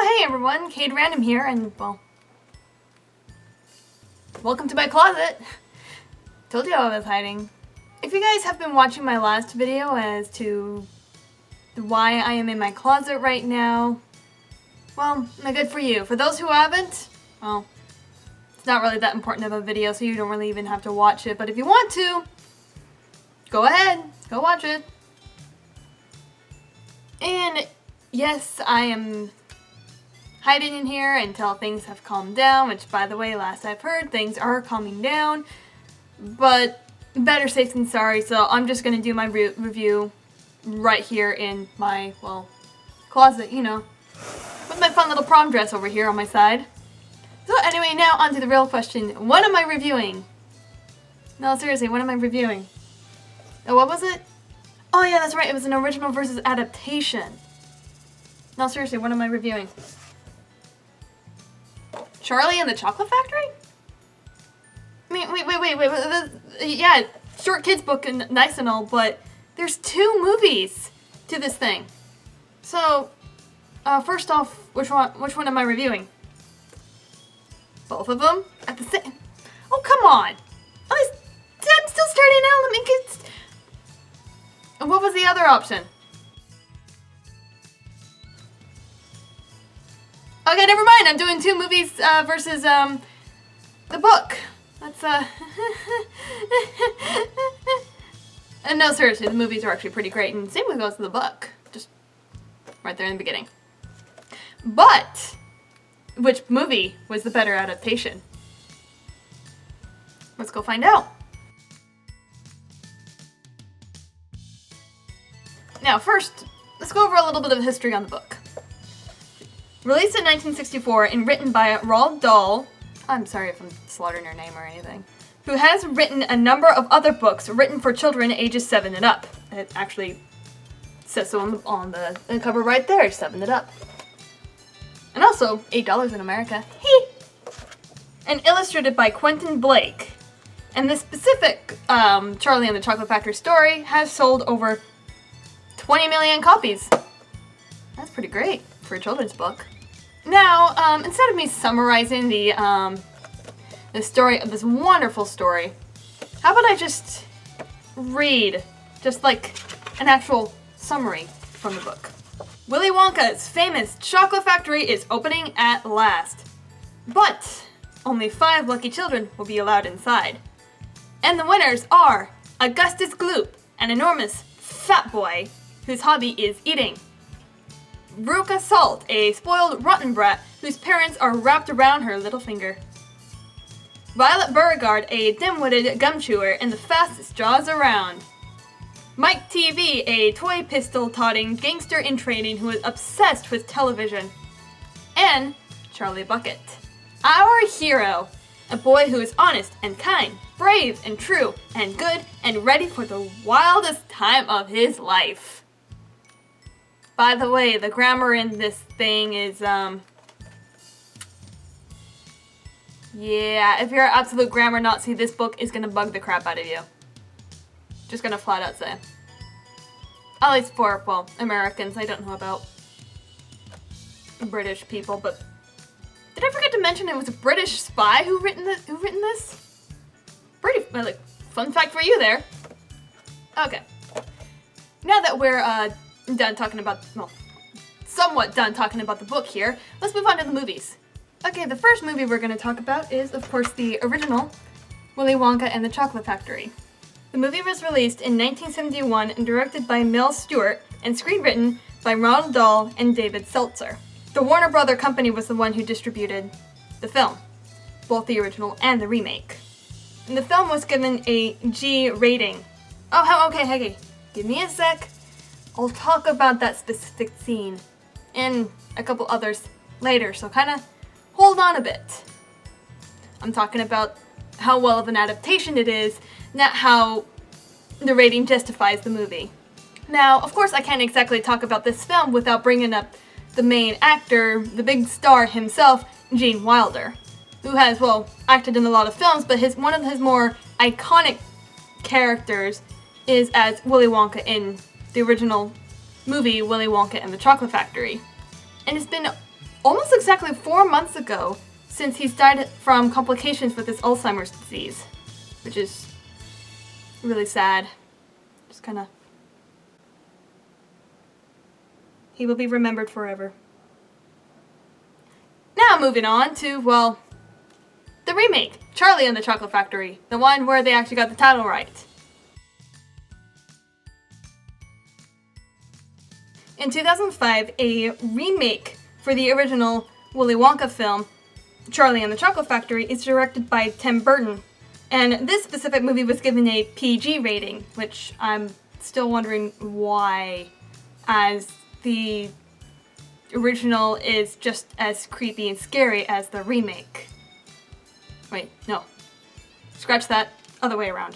Oh hey everyone, Cade Random here, and well, welcome to my closet. Told you I was hiding. If you guys have been watching my last video as to why I am in my closet right now, well, good for you. For those who haven't, well, it's not really that important of a video, so you don't really even have to watch it, but if you want to, go ahead, go watch it. And yes, I am hiding in here until things have calmed down, which, by the way, last I've heard, things are calming down, but better safe than sorry, so I'm just going to do my review right here in my, well, closet, you know, with my fun little prom dress over here on my side. So anyway, now on to the real question. What am I reviewing? No, seriously, what am I reviewing? Oh, what was it? Oh yeah, that's right, it was an original versus adaptation. No, seriously, what am I reviewing? Charlie and the Chocolate Factory? I mean, wait. Yeah, short kids book and nice and all, but there's 2 movies to this thing. So, first off, which one am I reviewing? Both of them at the same. Oh, come on! I'm still starting out. Let me get. What was the other option? Okay, never mind. I'm doing 2 movies versus the book. That's and no, seriously, the movies are actually pretty great, and same with goes to the book. Just right there in the beginning. But which movie was the better adaptation? Let's go find out. Now, first, let's go over a little bit of history on the book. Released in 1964 and written by Roald Dahl, I'm sorry if I'm slaughtering her name or anything, who has written a number of other books written for children ages 7 and up. It actually says so on the cover right there, 7 and up. And also, $8 in America. Hee! And illustrated by Quentin Blake. And this specific Charlie and the Chocolate Factory story has sold over 20 million copies. That's pretty great for a children's book. Now, instead of me summarizing the story of this wonderful story, how about I just read just like an actual summary from the book. Willy Wonka's famous chocolate factory is opening at last, but only 5 lucky children will be allowed inside. And the winners are Augustus Gloop, an enormous fat boy whose hobby is eating. Veruca Salt, a spoiled rotten brat whose parents are wrapped around her little finger. Violet Beauregard, a dim-witted gum chewer and the fastest jaws around. Mike TV, a toy pistol-toting gangster in training who is obsessed with television. And Charlie Bucket, our hero, a boy who is honest and kind, brave and true and good and ready for the wildest time of his life. By the way, the grammar in this thing is, yeah, if you're an absolute grammar Nazi, this book is gonna bug the crap out of you. Just gonna flat out say. At least for, well, Americans. I don't know about British people, but did I forget to mention it was a British spy who written this? Pretty, like, fun fact for you there. Okay. Now that we're, done talking about, well, somewhat done talking about the book here, let's move on to the movies. Okay, the first movie we're going to talk about is, of course, the original Willy Wonka and the Chocolate Factory. The movie was released in 1971 and directed by Mel Stewart and screenwritten by Roald Dahl and David Seltzer. The Warner Brother Company was the one who distributed the film, both the original and the remake. And the film was given a G rating. Oh, okay, hey, give me a sec. I'll talk about that specific scene and a couple others later, so kind of hold on a bit. I'm talking about how well of an adaptation it is, not how the rating justifies the movie. Now, of course, I can't exactly talk about this film without bringing up the main actor, the big star himself, Gene Wilder, who has, well, acted in a lot of films, but one of his more iconic characters is as Willy Wonka in the original movie Willy Wonka and the Chocolate Factory. And it's been almost exactly 4 months ago, since he's died from complications with his Alzheimer's disease, which is really sad. Just kind of... He will be remembered forever. Now moving on to, well, the remake, Charlie and the Chocolate Factory, the one where they actually got the title right. In 2005, a remake for the original Willy Wonka film, Charlie and the Chocolate Factory, is directed by Tim Burton. And this specific movie was given a PG rating, which I'm still wondering why, as the original is just as creepy and scary as the remake. Wait, no. Scratch that. Other way around.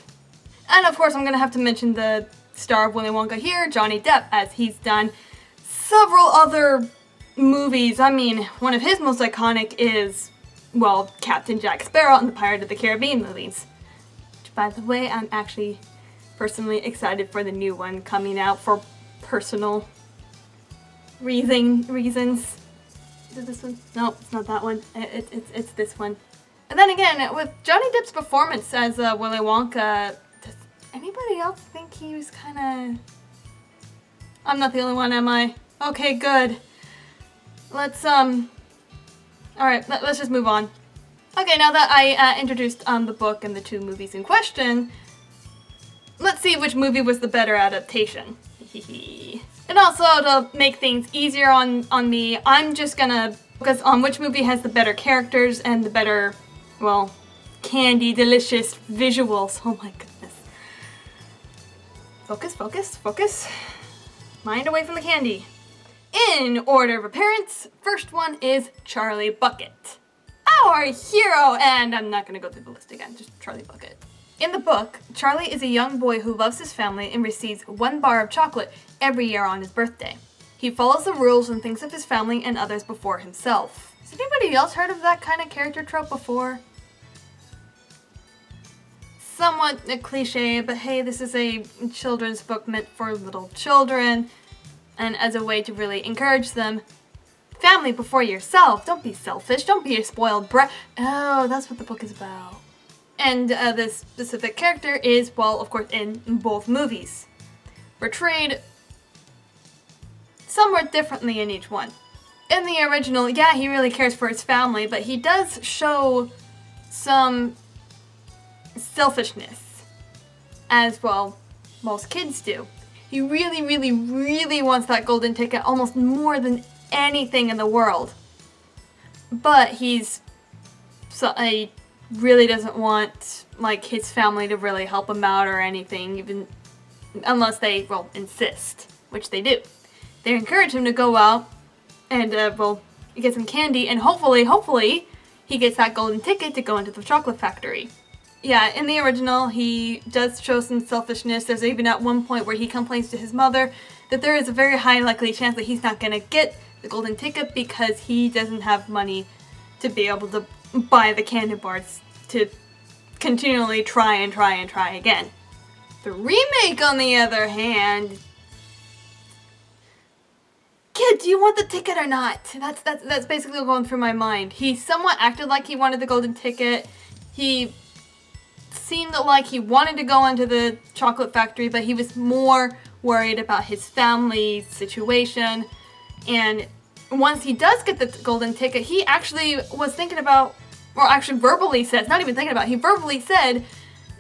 And of course I'm gonna have to mention the star of Willy Wonka here, Johnny Depp, as he's done several other movies. I mean, one of his most iconic is, well, Captain Jack Sparrow in the Pirate of the Caribbean movies. Which, by the way, I'm actually personally excited for the new one coming out for personal reasons. Is it this one? No, it's not that one. It's this one. And then again, with Johnny Depp's performance as Willy Wonka, does anybody else think he was kind of... I'm not the only one, am I? Okay, good. Let's, alright, let's just move on. Okay, now that I introduced the book and the two movies in question, let's see which movie was the better adaptation. And also, to make things easier on me, I'm just gonna focus on which movie has the better characters and the better, well, candy, delicious visuals. Oh my goodness. Focus, focus, focus. Mind away from the candy. In order of appearance, first one is Charlie Bucket, our hero, and I'm not gonna go through the list again, just Charlie Bucket. In the book, Charlie is a young boy who loves his family and receives 1 bar of chocolate every year on his birthday. He follows the rules and thinks of his family and others before himself. Has anybody else heard of that kind of character trope before? Somewhat a cliche, but hey, this is a children's book meant for little children. And as a way to really encourage them, family before yourself. Don't be selfish. Don't be a spoiled brat. Oh, that's what the book is about. And this specific character is, well, of course, in both movies. Portrayed somewhat differently in each one. In the original, yeah, he really cares for his family, but he does show some selfishness, as, well, most kids do. He really, really, really wants that golden ticket almost more than anything in the world. But he really doesn't want, like, his family to really help him out or anything, even unless they, well, insist, which they do. They encourage him to go out and, well, get some candy, and hopefully, he gets that golden ticket to go into the chocolate factory. Yeah, in the original, he does show some selfishness. There's even at one point where he complains to his mother that there is a very high likely chance that he's not going to get the golden ticket because he doesn't have money to be able to buy the candy bars to continually try again. The remake, on the other hand... Kid, do you want the ticket or not? That's basically going through my mind. He somewhat acted like he wanted the golden ticket. He seemed like he wanted to go into the chocolate factory, but he was more worried about his family situation. And once he does get the golden ticket, he actually was thinking about, or actually verbally says, not even thinking about, he verbally said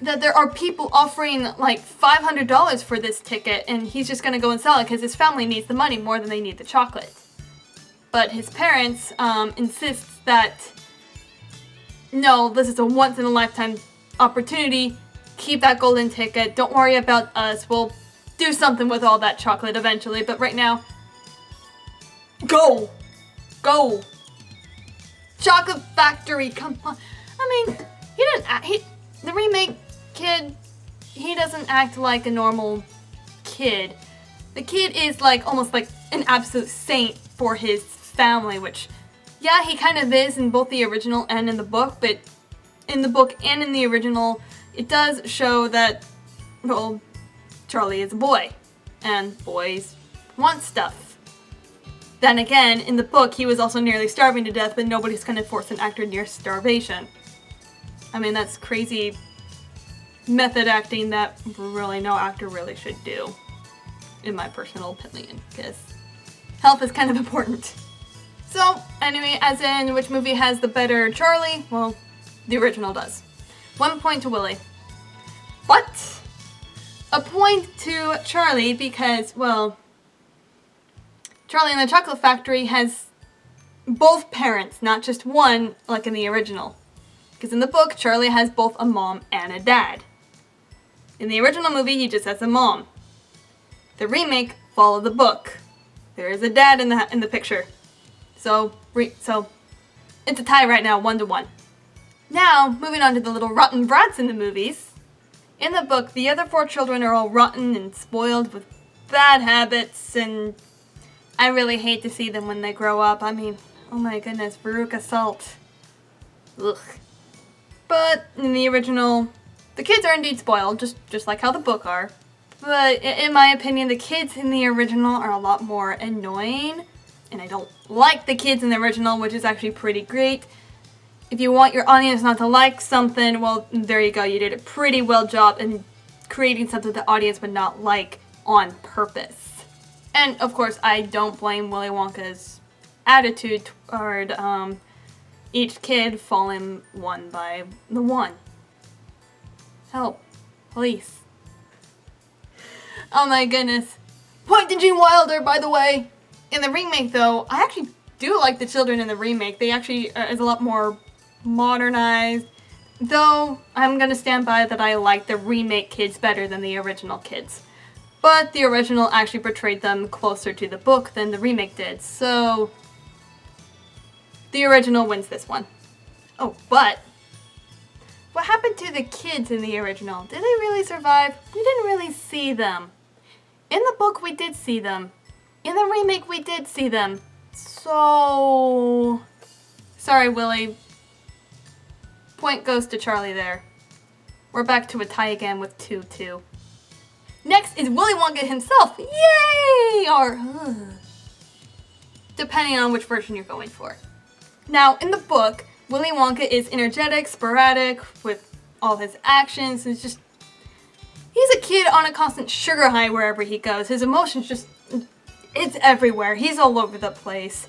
that there are people offering like $500 for this ticket, and he's just going to go and sell it because his family needs the money more than they need the chocolate. But his parents insist that, no, this is a once-in-a-lifetime opportunity. Keep that golden ticket. Don't worry about us. We'll do something with all that chocolate eventually. But right now, go! Go! Chocolate factory, come on. I mean, he didn't act, the remake kid, he doesn't act like a normal kid. The kid is like, almost like an absolute saint for his family, which, yeah, he kind of is in both the original and in the book, but in the book and in the original, it does show that, well, Charlie is a boy, and boys want stuff. Then again, in the book, he was also nearly starving to death, but nobody's gonna force an actor near starvation. I mean, that's crazy method acting that really no actor really should do, in my personal opinion, because health is kind of important. So, anyway, as in which movie has the better Charlie? Well, the original does. 1 point to Willy. But a point to Charlie because, well, Charlie and the Chocolate Factory has both parents, not just one, like in the original. Because in the book, Charlie has both a mom and a dad. In the original movie, he just has a mom. The remake followed the book. There is a dad in the picture. So it's a tie right now, 1-1. Now, moving on to the little rotten brats in the movies. In the book, the other 4 children are all rotten and spoiled with bad habits, and I really hate to see them when they grow up. I mean, oh my goodness, Veruca Salt. Ugh. But in the original, the kids are indeed spoiled, just like how the book are. But in my opinion, the kids in the original are a lot more annoying. And I don't like the kids in the original, which is actually pretty great. If you want your audience not to like something, well, there you go. You did a pretty well job in creating something the audience would not like on purpose. And of course, I don't blame Willy Wonka's attitude toward each kid falling one by the one. Help. Police. Oh my goodness. Point to Gene Wilder, by the way. In the remake, though, I actually do like the children in the remake. They actually is a lot more modernized. Though, I'm gonna stand by that I like the remake kids better than the original kids. But the original actually portrayed them closer to the book than the remake did, so the original wins this one. Oh, but what happened to the kids in the original? Did they really survive? We didn't really see them. In the book, we did see them. In the remake, we did see them. So sorry, Willy. Point goes to Charlie there. We're back to a tie again with 2-2. Next is Willy Wonka himself. Yay! Or, depending on which version you're going for. Now, in the book, Willy Wonka is energetic, sporadic, with all his actions. He's a kid on a constant sugar high wherever he goes. His emotions it's everywhere. He's all over the place.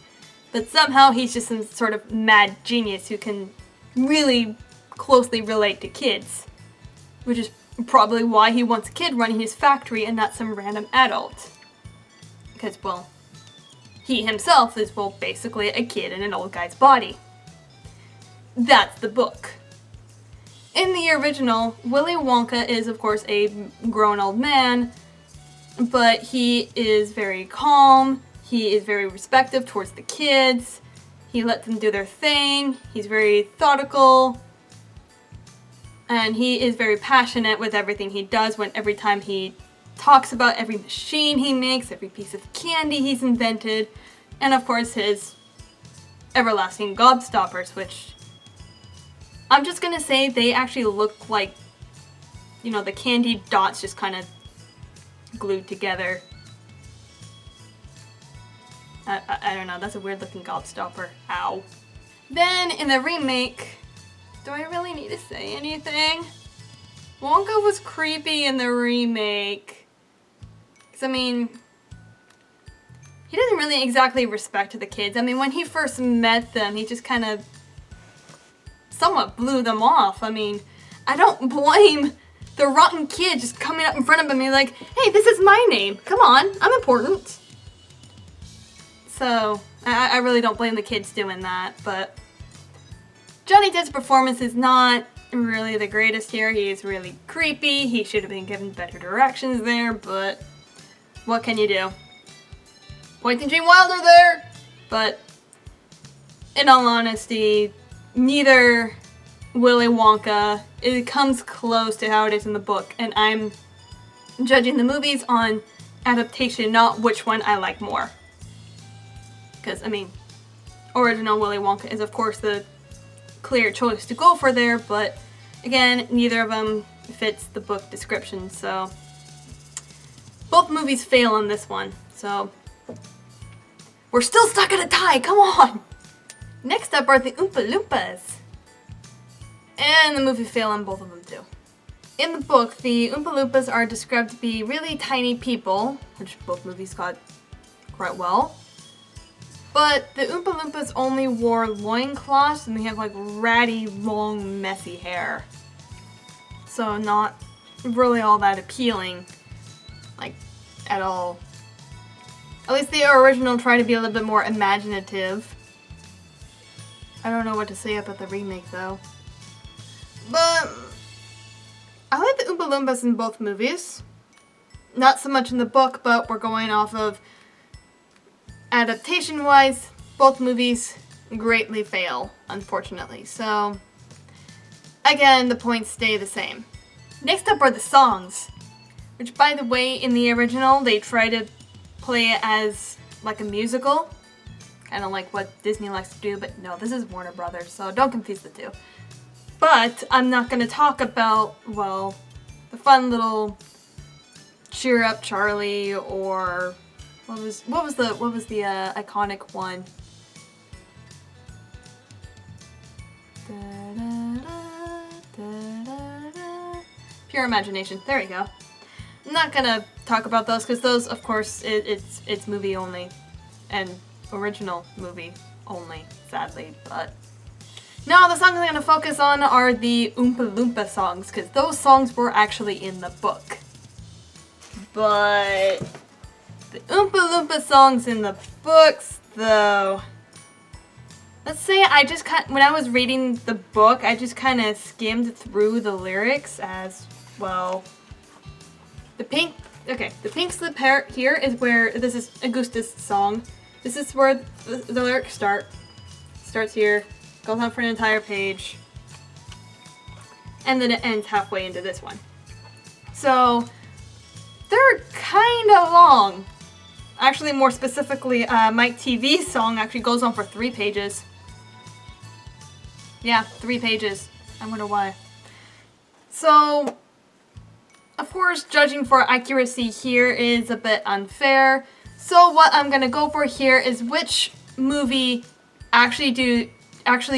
But somehow he's just some sort of mad genius who can really closely relate to kids. Which is probably why he wants a kid running his factory and not some random adult. Because, well, he himself is, well, basically a kid in an old guy's body. That's the book. In the original, Willy Wonka is, of course, a grown old man, but he is very calm, he is very respectful towards the kids, he lets them do their thing, he's very thoughtful, and he is very passionate with everything he does every time he talks about every machine he makes, every piece of candy he's invented, and of course his everlasting gobstoppers, which I'm just gonna say they actually look like, you know, the candy dots just kind of glued together. I don't know, that's a weird looking gobstopper. Ow. Then in the remake, do I really need to say anything? Wonka was creepy in the remake. 'Cause I mean, he doesn't really exactly respect the kids. I mean, when he first met them, he just kind of somewhat blew them off. I mean, I don't blame the rotten kid just coming up in front of him and being like, hey, this is my name. Come on, I'm important. So, I really don't blame the kids doing that, but Johnny Depp's performance is not really the greatest here. He is really creepy. He should have been given better directions there, but what can you do? Pointing Gene Wilder there! But in all honesty, neither Willy Wonka, it comes close to how it is in the book, and I'm judging the movies on adaptation, not which one I like more. Because, I mean, original Willy Wonka is of course the clear choice to go for there, but again, neither of them fits the book description, so both movies fail on this one. So We're still stuck in a tie, come on! Next up are the Oompa Loompas. And the movie fail on both of them too. In the book, the Oompa Loompas are described to be really tiny people, which both movies got quite well. But the Oompa Loompas only wore loincloths and they have like ratty, long, messy hair. So not really all that appealing, like, at all. At least the original tried to be a little bit more imaginative. I don't know what to say about the remake though. But I like the Oompa Loompas in both movies. Not so much in the book, but we're going off of adaptation-wise, both movies greatly fail, unfortunately. So, again, the points stay the same. Next up are the songs, which, by the way, in the original, they try to play it as like a musical, kind of like what Disney likes to do, but no, this is Warner Brothers, so don't confuse the two. But I'm not going to talk about, well, the fun little Cheer Up Charlie or what was the iconic one? Pure Imagination. There we go. I'm not gonna talk about those because those, of course, it's movie only and original movie only, sadly. But no, the songs I'm gonna focus on are the Oompa Loompa songs because those songs were actually in the book. But the Oompa Loompa songs in the books, though, let's say when I was reading the book, I just kind of skimmed through the lyrics as, well, the pink slip here is where, this is Augusta's song. This is where the lyrics start. Starts here, goes on for an entire page, and then it ends halfway into this one. So, they're kind of long. Actually, more specifically, Mike TV's song actually goes on for 3 pages. Yeah, 3 pages. I wonder why. So, of course, judging for accuracy here is a bit unfair. So what I'm gonna go for here is which movie actually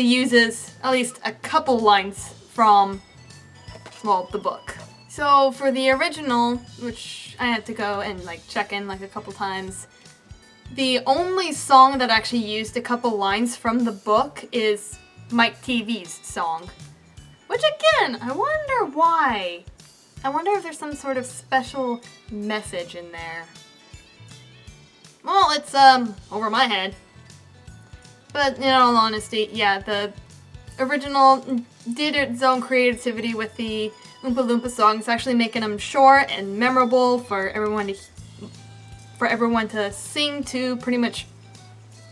uses at least a couple lines from, well, the book. So for the original, which I had to go and like check in like a couple times, the only song that actually used a couple lines from the book is Mike TV's song. Which again, I wonder why. I wonder if there's some sort of special message in there. Well, it's over my head. But in all honesty, yeah, the original did its own creativity with the Oompa Loompa songs, actually making them short and memorable for everyone to sing to pretty much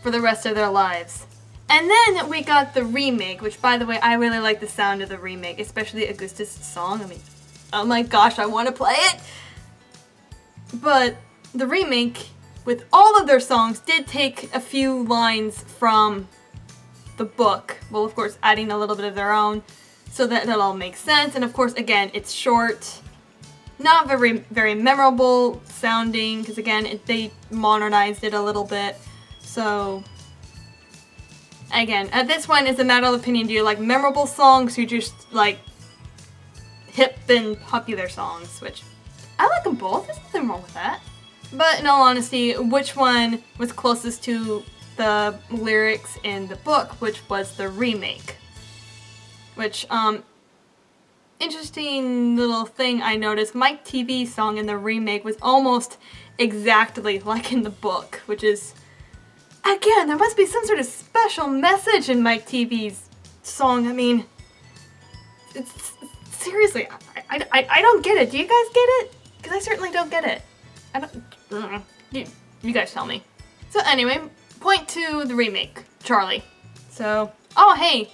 for the rest of their lives. And then we got the remake, which, by the way, I really like the sound of the remake, especially Augusta's song. I mean, oh my gosh, I want to play it! But the remake, with all of their songs, did take a few lines from the book. Well, of course, adding a little bit of their own, so that it all makes sense. And of course, again, it's short, not very memorable sounding, because again, they modernized it a little bit. So, again, this one is a matter of opinion. Do you like memorable songs, or you just like hip and popular songs? Which, I like them both, there's nothing wrong with that. But in all honesty, which one was closest to the lyrics in the book, which was the remake? Which, interesting little thing I noticed, Mike TV's song in the remake was almost exactly like in the book, which is, again, there must be some sort of special message in Mike TV's song. I mean, it's, seriously, I don't get it. Do you guys get it? Because I certainly don't get it. I don't, you guys tell me. So anyway, point to the remake, Charlie. So, oh hey,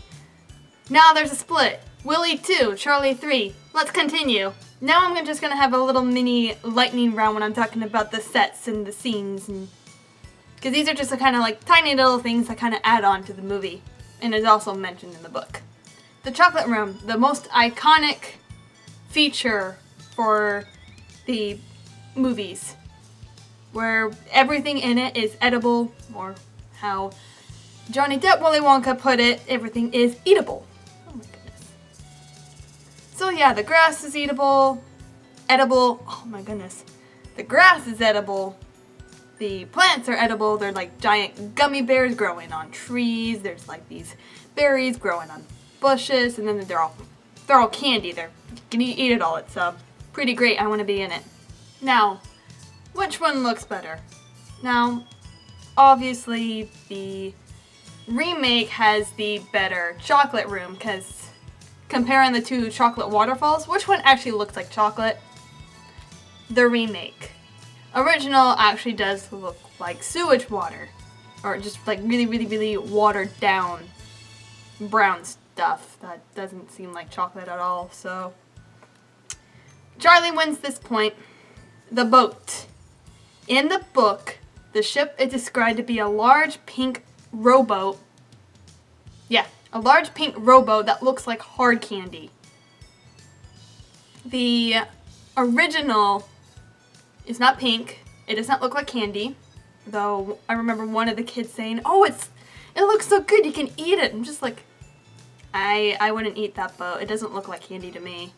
now there's a split. Willy 2, Charlie 3. Let's continue. Now I'm just gonna have a little mini lightning round when I'm talking about the sets and the scenes, and because these are just kind of like tiny little things that kind of add on to the movie, and is also mentioned in the book. The Chocolate Room, the most iconic feature for the movies. where everything in it is edible, or how Johnny Depp Willy Wonka put it, everything is eatable. Oh my goodness. So yeah, the grass is edible. Oh my goodness. The grass is edible. The plants are edible. They're like giant gummy bears growing on trees. There's like these berries growing on bushes, and then they're all candy. You can eat it all. It's pretty great. I want to be in it. Now, which one looks better? Now, obviously the remake has the better chocolate room, because comparing the two chocolate waterfalls, which one actually looks like chocolate? The remake. Original actually does look like sewage water, or just like really, really, really watered down brown stuff that doesn't seem like chocolate at all. So Charlie wins this point. The boat. In the book, the ship is described to be a large pink rowboat. Yeah, a large pink rowboat that looks like hard candy. The original is not pink. It does not look like candy, though I remember one of the kids saying, "Oh, it looks so good, you can eat it." I'm just like, I wouldn't eat that boat. It doesn't look like candy to me.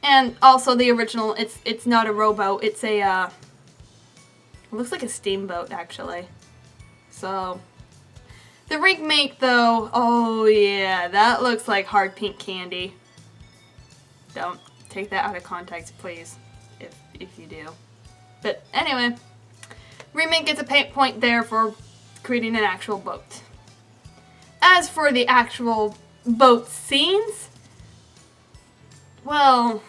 And also the original, it's not a rowboat. It's it looks like a steamboat actually. So the remake though, oh yeah, that looks like hard pink candy. Don't take that out of context, please, if you do. But anyway, remake gets a point there for creating an actual boat. As for the actual boat scenes, well,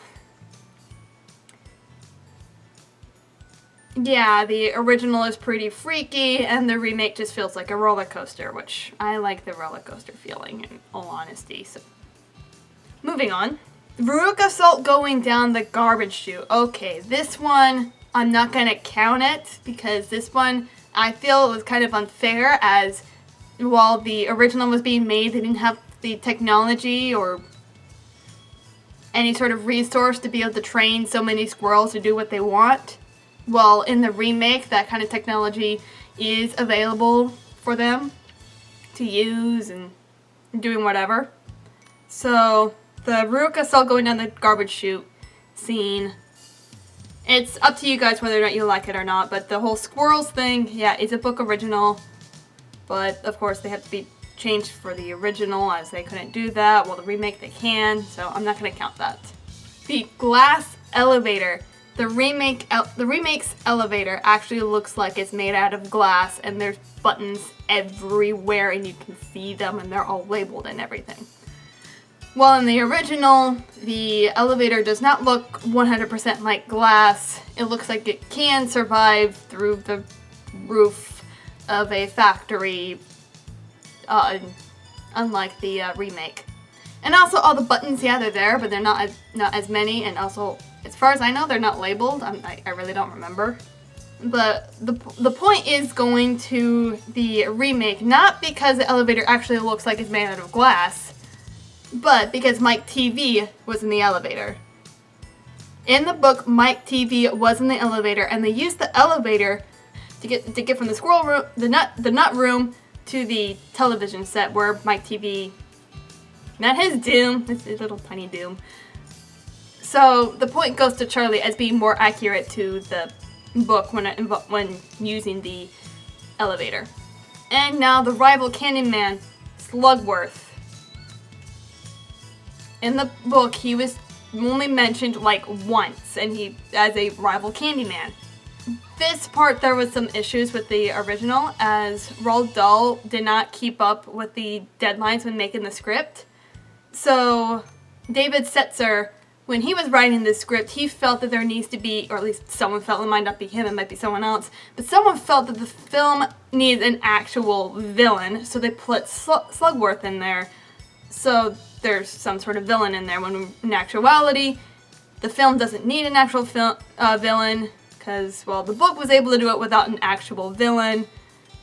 yeah, the original is pretty freaky, and the remake just feels like a roller coaster, which I like the roller coaster feeling, in all honesty. So, moving on. Veruca Salt going down the garbage chute. Okay, this one, I'm not going to count it, because this one, I feel was kind of unfair, as while the original was being made, they didn't have the technology or any sort of resource to be able to train so many squirrels to do what they want. Well, in the remake, that kind of technology is available for them to use and doing whatever. So, the Veruca Salt going down the garbage chute scene, it's up to you guys whether or not you like it or not, but the whole squirrels thing, yeah, it's a book original, but of course they have to be changed for the original, as they couldn't do that. Well, the remake they can, so I'm not going to count that. The glass elevator. The remake's elevator actually looks like it's made out of glass, and there's buttons everywhere, and you can see them, and they're all labeled and everything. While in the original, the elevator does not look 100% like glass. It looks like it can survive through the roof of a factory, unlike the remake. And also all the buttons, yeah, they're there, but they're not as many, and also, as far as I know, they're not labeled. I really don't remember. But the point is going to the remake, not because the elevator actually looks like it's made out of glass, but because Mike TV was in the elevator. In the book, Mike TV was in the elevator, and they used the elevator to get from the squirrel room, the nut room, to the television set where Mike TV met his doom, his little tiny doom. So the point goes to Charlie as being more accurate to the book when using the elevator. And now the rival Candyman, Slugworth. In the book, he was only mentioned like once, and he as a rival Candyman. This part, there was some issues with the original, as Roald Dahl did not keep up with the deadlines when making the script. So David Setzer, when he was writing this script, he felt that there needs to be, or at least someone felt, it might not be him, it might be someone else, but someone felt that the film needs an actual villain, so they put Slugworth in there. So there's some sort of villain in there, when in actuality, the film doesn't need an actual villain, because, well, the book was able to do it without an actual villain.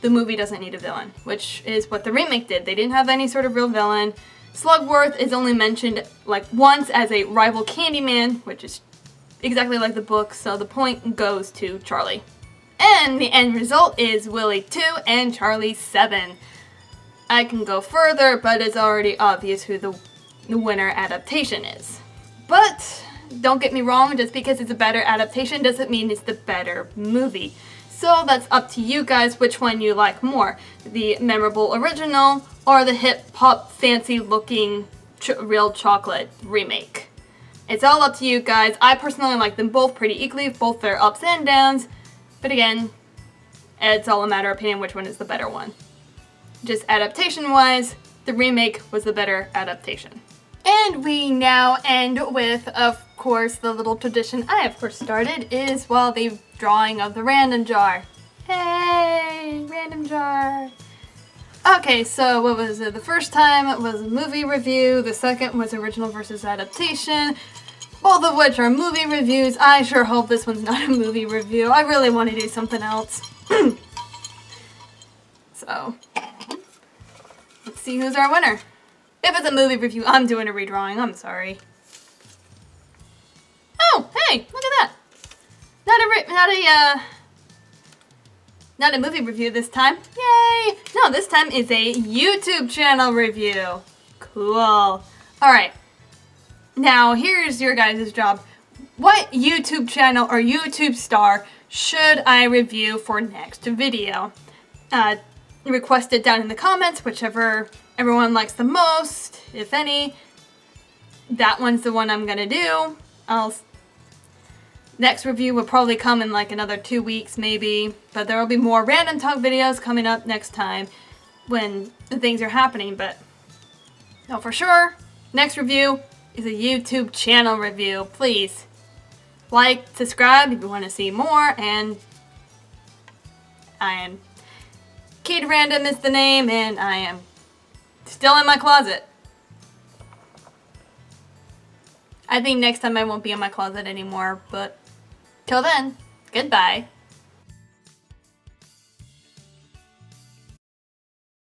The movie doesn't need a villain, which is what the remake did. They didn't have any sort of real villain. Slugworth is only mentioned like once as a rival Candyman, which is exactly like the book, so the point goes to Charlie. And the end result is Willy 2 and Charlie 7. I can go further, but it's already obvious who the winner adaptation is. But don't get me wrong, just because it's a better adaptation doesn't mean it's the better movie. So that's up to you guys which one you like more, the memorable original or the hip-hop fancy-looking real chocolate remake. It's all up to you guys. I personally like them both pretty equally, both their ups and downs, but again, it's all a matter of opinion which one is the better one. Just adaptation-wise, the remake was the better adaptation. And we now end with, of course, the little tradition I, of course, started is, well, the drawing of the random jar. Hey, random jar. Okay, so what was it? The first time was a movie review. The second was original versus adaptation. Both of which are movie reviews. I sure hope this one's not a movie review. I really want to do something else. So, let's see who's our winner. If it's a movie review, I'm doing a redrawing. I'm sorry. Oh, hey, look at that. Not a movie review this time. Yay! No, this time is a YouTube channel review. Cool. All right. Now, here's your guys' job. What YouTube channel or YouTube star should I review for next video? Request it down in the comments, whichever everyone likes the most, if any. That one's the one I'm gonna do. Next review will probably come in like another 2 weeks maybe, but there will be more random talk videos coming up next time when things are happening, but no, for sure, next review is a YouTube channel review. Please like, subscribe if you want to see more, and I am Kid Random is the name, and I am still in my closet. I think next time I won't be in my closet anymore, but till then, goodbye.